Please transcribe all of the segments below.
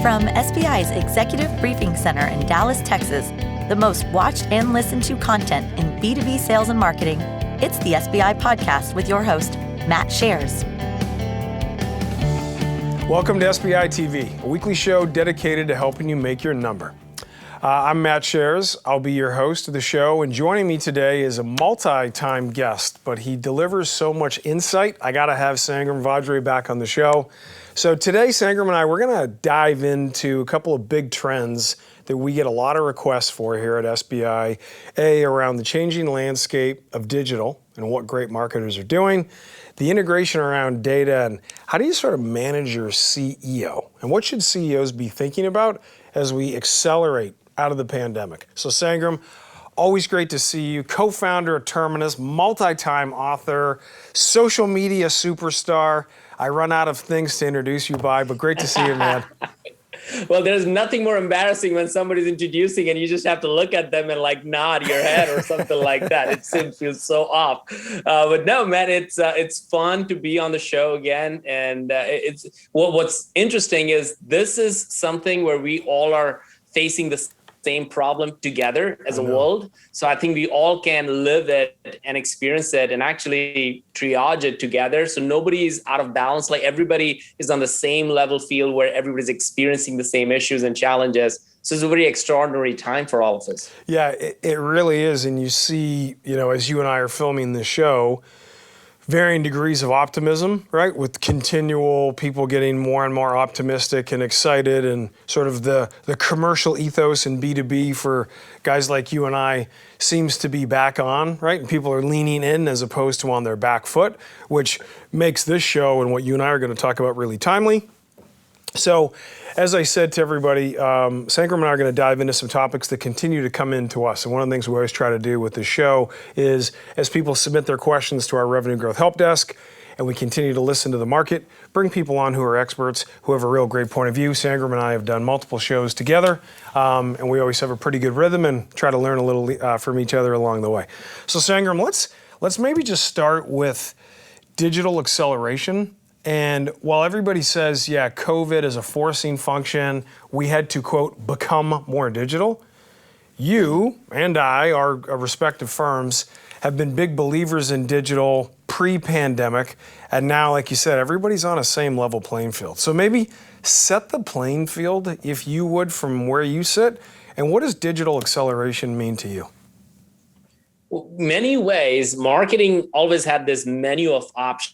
From SBI's Executive Briefing Center in Dallas, Texas, the most watched and listened to content in B2B sales and marketing, it's the SBI Podcast with your host, Matt Shares. Welcome to SBI TV, a weekly show dedicated to helping you make your number. I'm Matt Shares. I'll be your host of the show, and joining me today is a multi-time guest, but he delivers so much insight, I gotta have Sangram Vajre back on the show. So today, Sangram and I, we're gonna dive into a couple of big trends that we get a lot of requests for here at SBI. Around the changing landscape of digital and what great marketers are doing, the integration around data, and how do you sort of manage your CEO? And what should CEOs be thinking about as we accelerate out of the pandemic? So Sangram, always great to see you. Co-founder of Terminus, multi-time author, social media superstar. I run out of things to introduce you by, but great to see you, man. Well, there's nothing more embarrassing when somebody's introducing and you just have to look at them and like nod your head or something like that. It feels so off. But no, man, it's fun to be on the show again. And what's interesting is this is something where we all are facing the same problem together as a world. So I think we all can live it and experience it and actually triage it together. So nobody is out of balance. Like everybody is on the same level field where everybody's experiencing the same issues and challenges. So it's a very extraordinary time for all of us. Yeah, it really is. And you see, as you and I are filming the show, varying degrees of optimism, right? With continual people getting more and more optimistic and excited, and sort of the commercial ethos in B2B for guys like you and I seems to be back on, right? And people are leaning in as opposed to on their back foot, which makes this show and what you and I are going to talk about really timely. So, as I said to everybody, Sangram and I are going to dive into some topics that continue to come in to us. And one of the things we always try to do with the show is, as people submit their questions to our Revenue Growth Help Desk, and we continue to listen to the market, bring people on who are experts, who have a real great point of view. Sangram and I have done multiple shows together, and we always have a pretty good rhythm and try to learn a little from each other along the way. So, Sangram, let's maybe just start with digital acceleration. And while everybody says, yeah, COVID is a forcing function, we had to, quote, become more digital, you and I, our respective firms, have been big believers in digital pre-pandemic. And now, like you said, everybody's on a same level playing field. So maybe set the playing field, if you would, from where you sit. And what does digital acceleration mean to you? Well, many ways, marketing always had this menu of options.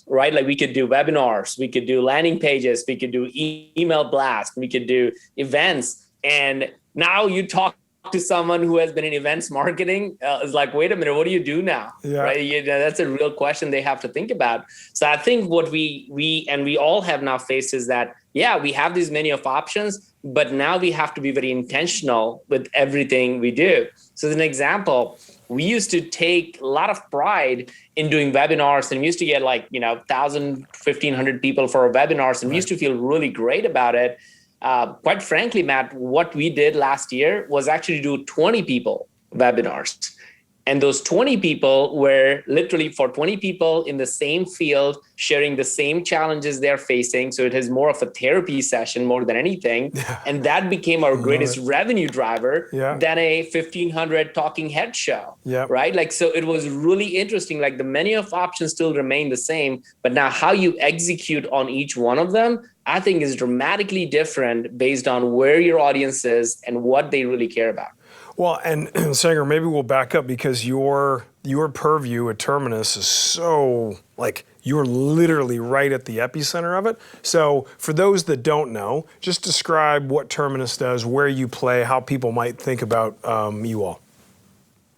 Right? Like we could do webinars, we could do landing pages, we could do email blast, we could do events. And now you talk to someone who has been in events marketing, is like, wait a minute, what do you do now? Yeah. Right? That's a real question they have to think about. So I think what we all have now faced is that, yeah, we have this menu of options, but now we have to be very intentional with everything we do. So as an example, we used to take a lot of pride in doing webinars, and we used to get 1,000, 1,500 people for our webinars, and we used to feel really great about it. Quite frankly, Matt, what we did last year was actually do 20 people webinars. And those 20 people were literally for 20 people in the same field, sharing the same challenges they're facing. So it is more of a therapy session more than anything. Yeah. And that became our greatest revenue driver than a 1,500 talking head show, right? So it was really interesting. The menu of options still remain the same, but now how you execute on each one of them, I think is dramatically different based on where your audience is and what they really care about. Well, and Sangram, maybe we'll back up because your purview at Terminus is so, you're literally right at the epicenter of it. So for those that don't know, just describe what Terminus does, where you play, how people might think about you all.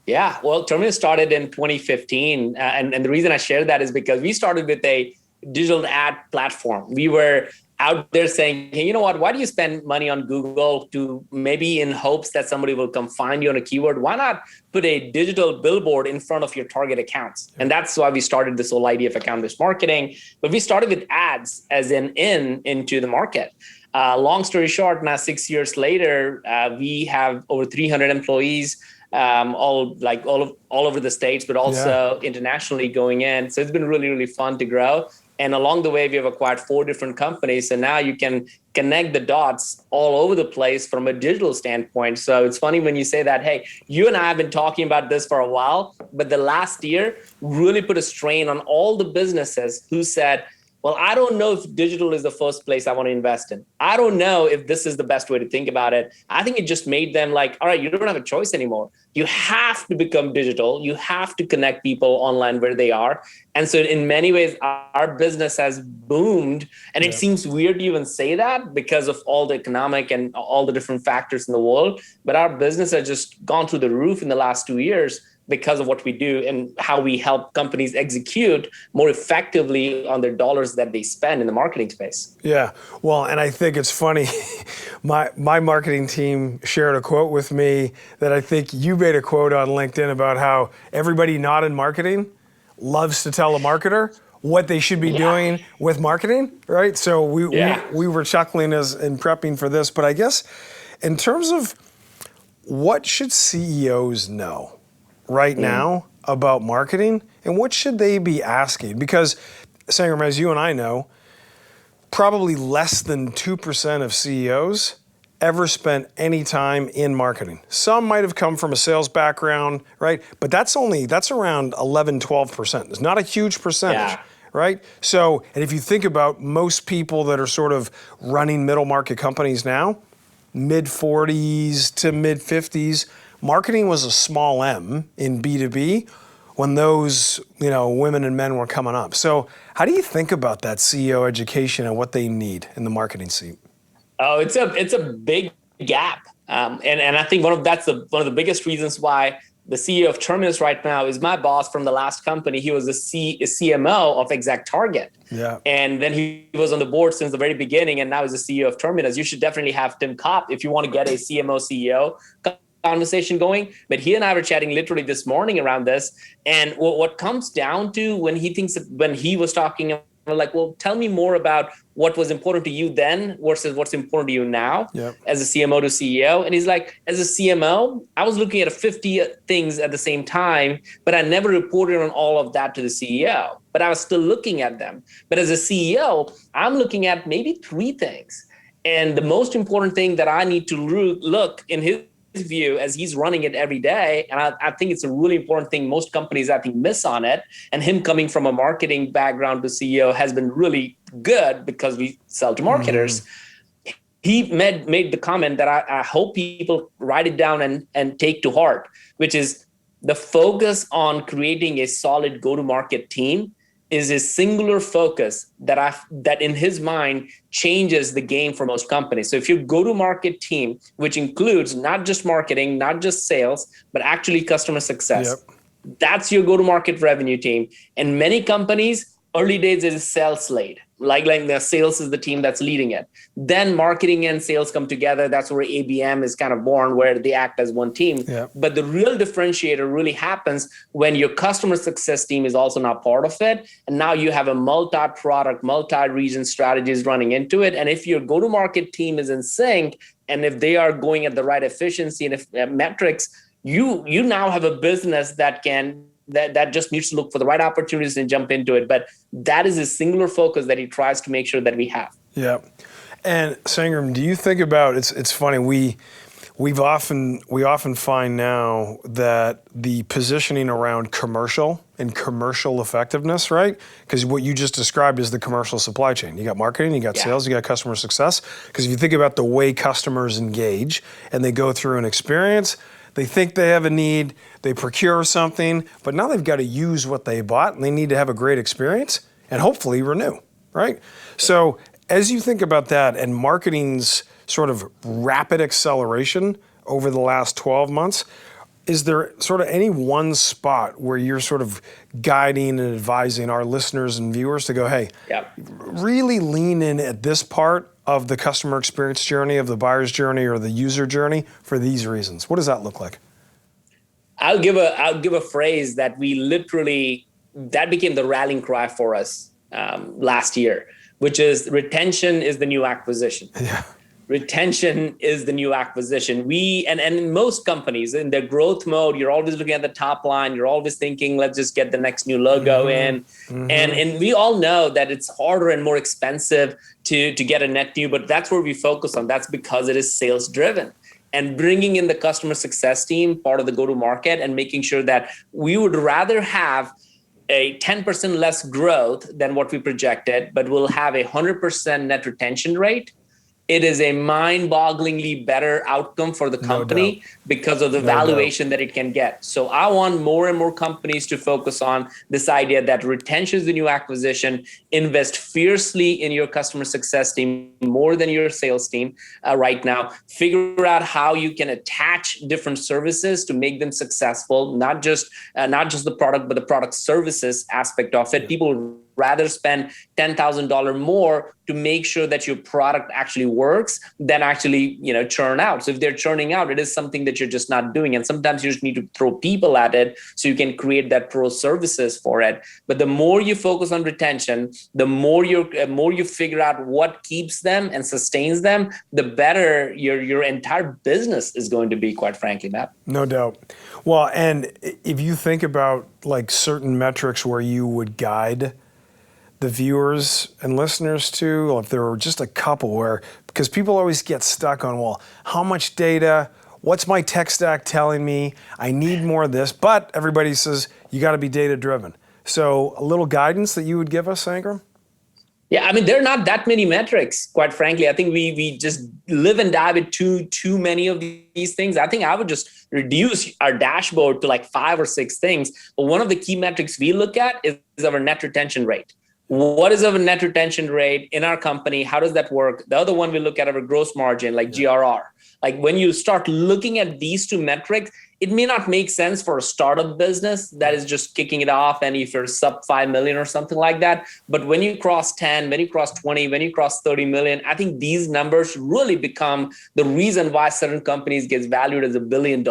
Yeah, well, Terminus started in 2015. And the reason I share that is because we started with a digital ad platform. We were out there saying, hey, you know what, why do you spend money on Google to maybe in hopes that somebody will come find you on a keyword? Why not put a digital billboard in front of your target accounts? And that's why we started this whole idea of account-based marketing. But we started with ads as an into the market. Long story short, now 6 years later, we have over 300 employees, all over the States, but also internationally going in. So it's been really, really fun to grow. And along the way, we have acquired 4 different companies. So now you can connect the dots all over the place from a digital standpoint. So it's funny when you say that, hey, you and I have been talking about this for a while, but the last year really put a strain on all the businesses who said, well, I don't know if digital is the first place I want to invest in. I don't know if this is the best way to think about it. I think it just made them like, all right, you don't have a choice anymore. You have to become digital. You have to connect people online where they are. And so in many ways, our business has boomed. And it seems weird to even say that because of all the economic and all the different factors in the world. But our business has just gone through the roof in the last 2 years because of what we do and how we help companies execute more effectively on their dollars that they spend in the marketing space. Yeah, well, and I think it's funny. My marketing team shared a quote with me that I think you made a quote on LinkedIn about how everybody not in marketing loves to tell a marketer what they should be doing with marketing, right? So we were chuckling as in prepping for this, but I guess in terms of what should CEOs know right now about marketing, and what should they be asking? Because, Sangram, as you and I know, probably less than 2% of CEOs ever spent any time in marketing. Some might have come from a sales background, right? But that's around 11, 12%. It's not a huge percentage, right? So, and if you think about most people that are sort of running middle market companies now, mid 40s to mid 50s, marketing was a small M in B2B when those, women and men were coming up. So how do you think about that CEO education and what they need in the marketing seat? Oh, it's a big gap. And I think one of the biggest reasons why the CEO of Terminus right now is my boss from the last company. He was the CMO of ExactTarget. Yeah. And then he was on the board since the very beginning, and now he's the CEO of Terminus. You should definitely have Tim Kopp if you want to get a CMO CEO conversation going. But he and I were chatting literally this morning around this. And what comes down to when he was talking, like, well, tell me more about what was important to you then versus what's important to you now as a CMO to CEO. And he's like, as a CMO, I was looking at 50 things at the same time, but I never reported on all of that to the CEO, but I was still looking at them. But as a CEO, I'm looking at maybe 3 things. And the most important thing that I need to look in his view as he's running it every day. And I think it's a really important thing most companies, I think, miss on it. And him coming from a marketing background to CEO has been really good because we sell to marketers. He made the comment that I hope people write it down and take to heart, which is the focus on creating a solid go-to-market team is a singular focus that in his mind changes the game for most companies. So if your go-to-market team, which includes not just marketing, not just sales, but actually customer success, that's your go-to-market revenue team. And many companies, early days is sales led. Like the sales is the team that's leading it. Then marketing and sales come together. That's where ABM is kind of born, where they act as one team. But the real differentiator really happens when your customer success team is also not part of it. And now you have a multi-product, multi-region strategies running into it. And if your go-to-market team is in sync, and if they are going at the right efficiency and if metrics, you now have a business that just needs to look for the right opportunities and jump into it. But that is a singular focus that he tries to make sure that we have. Yeah. And Sangram, do you think about, it's funny, we often find now that the positioning around commercial and commercial effectiveness, right? Because what you just described is the commercial supply chain. You got marketing, you got sales, you got customer success. Because if you think about the way customers engage and they go through an experience, they think they have a need, they procure something, but now they've got to use what they bought and they need to have a great experience and hopefully renew, right? So as you think about that and marketing's sort of rapid acceleration over the last 12 months, is there sort of any one spot where you're sort of guiding and advising our listeners and viewers to go, hey, really lean in at this part of the customer experience journey, of the buyer's journey or the user journey for these reasons? What does that look like? I'll give a phrase that that became the rallying cry for us last year, which is retention is the new acquisition. retention is the new acquisition. And in most companies in their growth mode, you're always looking at the top line. You're always thinking, let's just get the next new logo in. And we all know that it's harder and more expensive to get a net new, but that's where we focus on. That's because it is sales driven. And bringing in the customer success team, part of the go-to-market, and making sure that we would rather have a 10% less growth than what we projected, but we'll have a 100% net retention rate. It is a mind-bogglingly better outcome for the company because of the valuation that it can get. So I want more and more companies to focus on this idea that retention is the new acquisition. Invest fiercely in your customer success team more than your sales team right now. Figure out how you can attach different services to make them successful, not just the product, but the product services aspect of it. People rather spend $10,000 more to make sure that your product actually works than actually, churn out. So if they're churning out, it is something that you're just not doing. And sometimes you just need to throw people at it so you can create that pro services for it. But the more you focus on retention, the more you figure out what keeps them and sustains them, the better your entire business is going to be, quite frankly, Matt. No doubt. Well, and if you think about like certain metrics where you would guide the viewers and listeners to, if there were just a couple where, because people always get stuck on, well, how much data, what's my tech stack telling me, I need more of this, but everybody says you got to be data driven. So a little guidance that you would give us, Sangram? Yeah, I mean, there are not that many metrics, quite frankly. I think we just live and die with too many of these things. I think I would just reduce our dashboard to like 5 or 6 things. But one of the key metrics we look at is our net retention rate. What is our net retention rate in our company? How does that work? The other one we look at our gross margin, like GRR. Like when you start looking at these 2 metrics, it may not make sense for a startup business that is just kicking it off, and if you're sub 5 million or something like that. But when you cross 10, when you cross 20, when you cross 30 million, I think these numbers really become the reason why certain companies get valued as $1 billion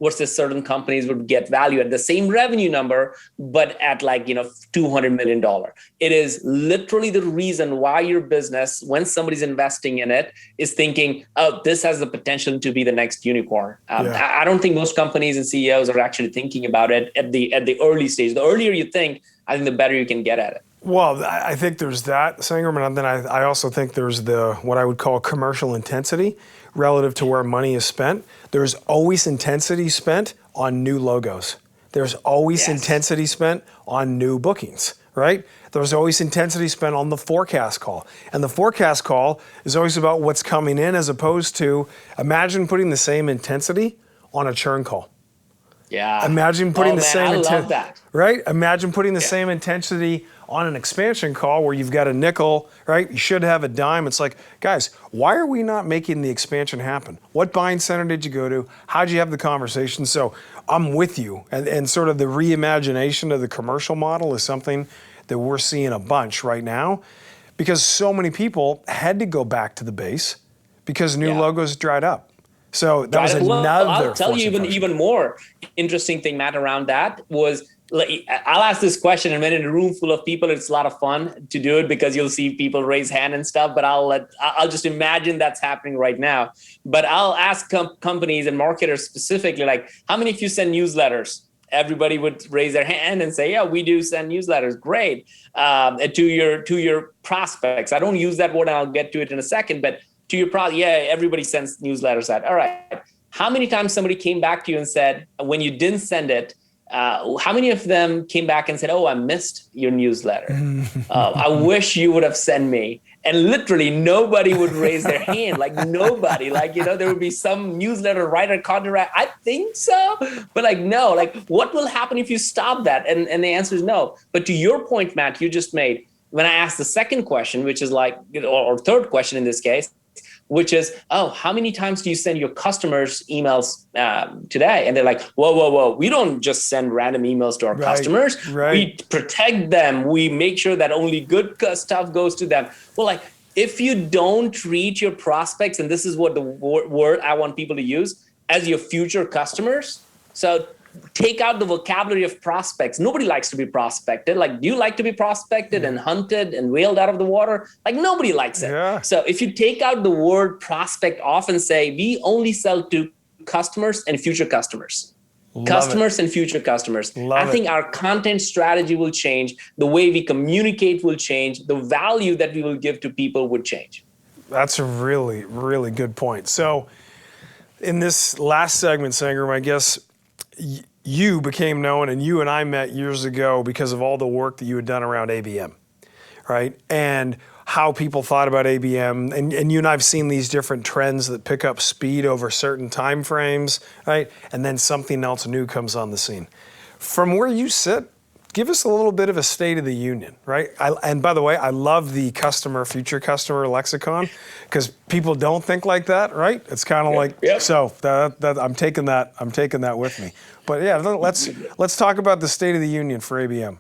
versus certain companies would get valued at the same revenue number, but at like, $200 million. It is literally the reason why your business, when somebody's investing in it, is thinking, oh, this has the potential to be the next unicorn. I don't think most companies and CEOs are actually thinking about it at the early stage. The earlier you think, I think the better you can get at it. Well, I think there's that, Sangram, and then I also think there's what I would call commercial intensity relative to where money is spent. There's always intensity spent on new logos. There's always intensity spent on new bookings, right? There's always intensity spent on the forecast call. And the forecast call is always about what's coming in, as opposed to, imagine putting the same intensity on a churn call. Yeah. Imagine putting the same intensity. Right? Imagine putting the same intensity on an expansion call where you've got a nickel, right? You should have a dime. It's like, guys, why are we not making the expansion happen? What buying center did you go to? How'd you have the conversation? So I'm with you. And sort of the reimagination of the commercial model is something that we're seeing a bunch right now, because so many people had to go back to the base because new logos dried up. So that was another. I'll tell you even more interesting thing, Matt, around that was, I'll ask this question, and when in a room full of people, it's a lot of fun to do it because you'll see people raise hand and stuff, but I'll just imagine that's happening right now. But I'll ask companies and marketers specifically, like, how many of you send newsletters? Everybody would raise their hand and say, yeah, we do send newsletters. Great. To your prospects. I don't use that word, and I'll get to it in a second, but to your product, everybody sends newsletters out. All right. How many times somebody came back to you and said, when you didn't send it, how many of them came back and said, oh, I missed your newsletter. I wish you would have sent me. And literally nobody would raise their hand, like nobody, there would be some newsletter writer contact. I think so, but no, what will happen if you stop that? And the answer is no. But to your point, Matt, you just made, when I asked the second question, which is or third question in this case, which is, oh, how many times do you send your customers emails today? And they're like, whoa. We don't just send random emails to our customers. Right. We protect them. We make sure that only good stuff goes to them. Well, if you don't treat your prospects, and this is what the word I want people to use, as your future customers. So take out the vocabulary of prospects. Nobody likes to be prospected. Like, do you like to be prospected and hunted and whaled out of the water? Like, nobody likes it. Yeah. So if you take out the word prospect off and say, we only sell to customers and future customers. Customers and future customers. I think our content strategy will change. The way we communicate will change. The value that we will give to people would change. That's a really, really good point. So in this last segment, Sangram, I guess you became known, and you and I met years ago because of all the work that you had done around ABM, right? And how people thought about ABM, and you and I have seen these different trends that pick up speed over certain time frames, right? And then something else new comes on the scene. From where you sit, give us a little bit of a state of the union, right? And by the way, I love the future customer lexicon, because people don't think like that, right? It's kind of so that I'm taking that with me. But yeah, let's talk about the state of the union for ABM.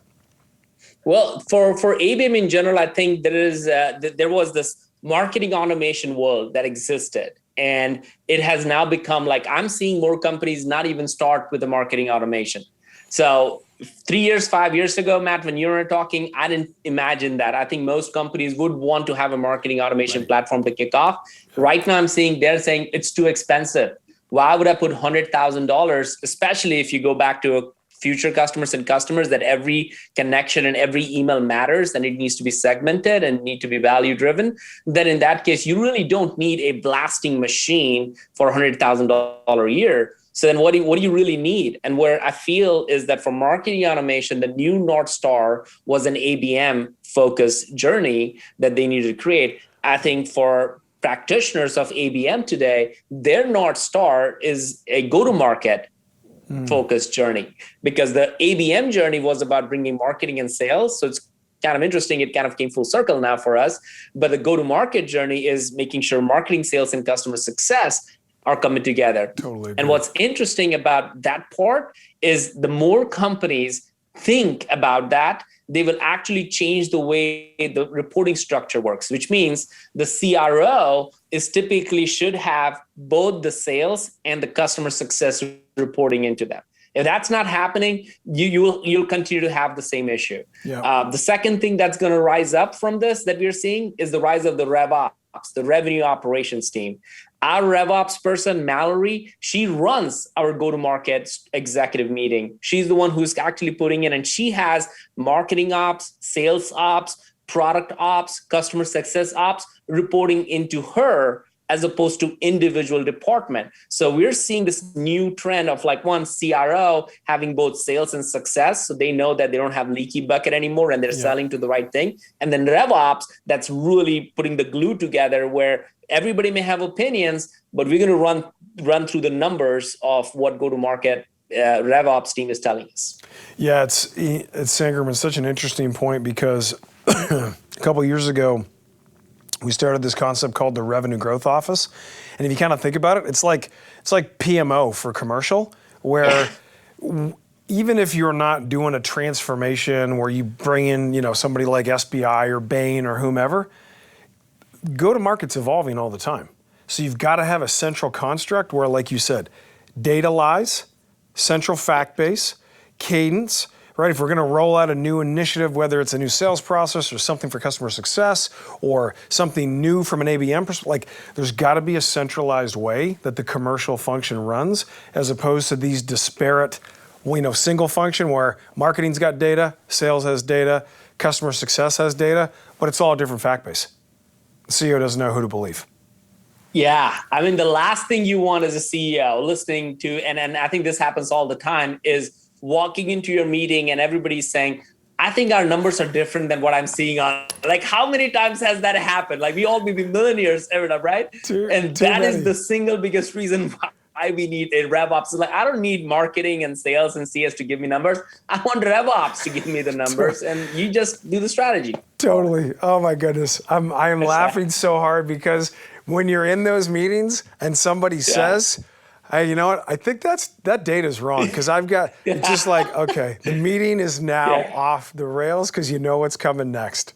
Well, for ABM in general, I think there was this marketing automation world that existed, and it has now become like, I'm seeing more companies not even start with the marketing automation. So 3 years, 5 years ago, Matt, when you were talking, I didn't imagine that. I think most companies would want to have a marketing automation platform to kick off. Right now, they're saying it's too expensive. Why would I put $100,000, especially if you go back to a future customers and customers, that every connection and every email matters and it needs to be segmented and need to be value driven? Then in that case, you really don't need a blasting machine for $100,000 a year. So then what do you really need? And where I feel is that for marketing automation, the new North Star was an ABM focused journey that they needed to create. I think for practitioners of ABM today, their North Star is a go-to-market focused journey, because the ABM journey was about bringing marketing and sales. So it's kind of interesting. It kind of came full circle now for us. But the go-to-market journey is making sure marketing, sales, and customer success are coming together. Totally. And what's interesting about that part is the more companies think about that, they will actually change the way the reporting structure works, which means the CRO is typically should have both the sales and the customer success reporting into them. If that's not happening, you'll continue to have the same issue. Yeah. The second thing that's going to rise up from this that we're seeing is the rise of the RevOps, the revenue operations team. Our RevOps person, Mallory, she runs our go-to-market executive meeting. She's the one who's actually putting in, and she has marketing ops, sales ops, product ops, customer success ops reporting into her as opposed to individual department. So we're seeing this new trend of like one CRO having both sales and success. So they know that they don't have leaky bucket anymore and they're selling to the right thing. And then RevOps, that's really putting the glue together where everybody may have opinions, but we're going to run through the numbers of what go-to-market RevOps team is telling us. Yeah, it's Sangram, it's such an interesting point because a couple of years ago, we started this concept called the Revenue Growth Office. And if you kind of think about it, it's like PMO for commercial, where even if you're not doing a transformation where you bring in, somebody like SBI or Bain or whomever, go-to-market's evolving all the time. So you've got to have a central construct where, like you said, data lies, central fact base, cadence, right? If we're going to roll out a new initiative, whether it's a new sales process or something for customer success or something new from an ABM perspective, there's got to be a centralized way that the commercial function runs, as opposed to these disparate, single function where marketing's got data, sales has data, customer success has data, but it's all a different fact base. The CEO doesn't know who to believe. Yeah. The last thing you want as a CEO listening to, and I think this happens all the time, is walking into your meeting and everybody's saying, I think our numbers are different than what I'm seeing on. Like, how many times has that happened? Like, we all be millionaires, right? That is the single biggest reason why we need a RevOps. Like, I don't need marketing and sales and CS to give me numbers. I want RevOps to give me the numbers, and you just do the strategy. Totally. Oh my goodness. I am laughing so hard because when you're in those meetings and somebody says, hey, you know what? I think that data's wrong because it's just like, okay, the meeting is now off the rails because you know what's coming next.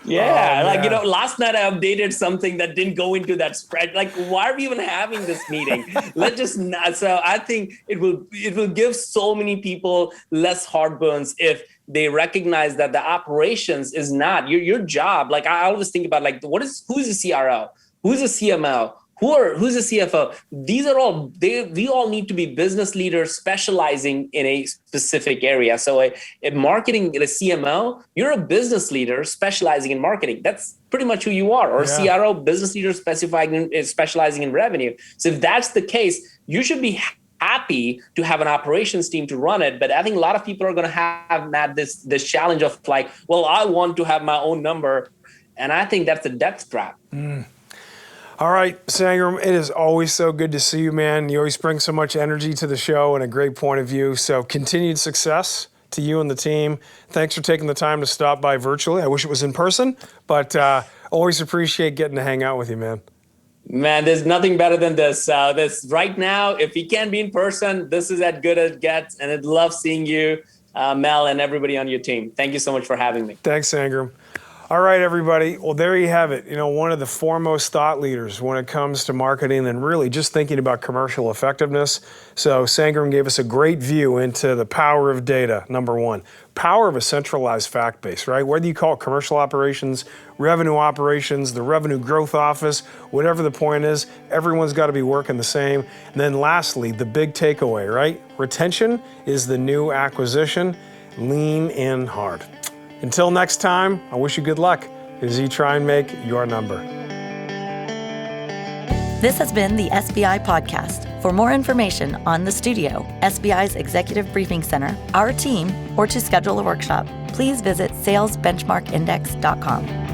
Yeah, man. last night I updated something that didn't go into that spread. Like, why are we even having this meeting? Let's just not. So I think it will give so many people less heartburns if they recognize that the operations is not your job. Like, I always think about, like, who's a CRO, who's a CMO, who's a CFO. These are all we all need to be business leaders specializing in a specific area. So a marketing, a CMO, you're a business leader specializing in marketing. That's pretty much who you are. Or Yeah. CRO, business leader specializing in revenue. So if that's the case, you should be happy to have an operations team to run it. But I think a lot of people are going to have, Matt, this challenge of like, well, I want to have my own number. And I think that's a death trap. All right, Sangram, it is always so good to see you, man. You always bring so much energy to the show and a great point of view. So continued success to you and the team. Thanks for taking the time to stop by virtually. I wish it was in person, but always appreciate getting to hang out with you, man. Man, there's nothing better than this. This right now, if we can't be in person, this is as good as it gets. And I'd love seeing you, Mel, and everybody on your team. Thank you so much for having me. Thanks, Sangram. All right, everybody. Well, there you have it. One of the foremost thought leaders when it comes to marketing and really just thinking about commercial effectiveness. So Sangram gave us a great view into the power of data, number one. Power of a centralized fact base, right? Whether you call it commercial operations, revenue operations, the revenue growth office, whatever the point is, everyone's got to be working the same. And then lastly, the big takeaway, right? Retention is the new acquisition. Lean in hard. Until next time, I wish you good luck as you try and make your number. This has been the SBI Podcast. For more information on the studio, SBI's Executive Briefing Center, our team, or to schedule a workshop, please visit salesbenchmarkindex.com.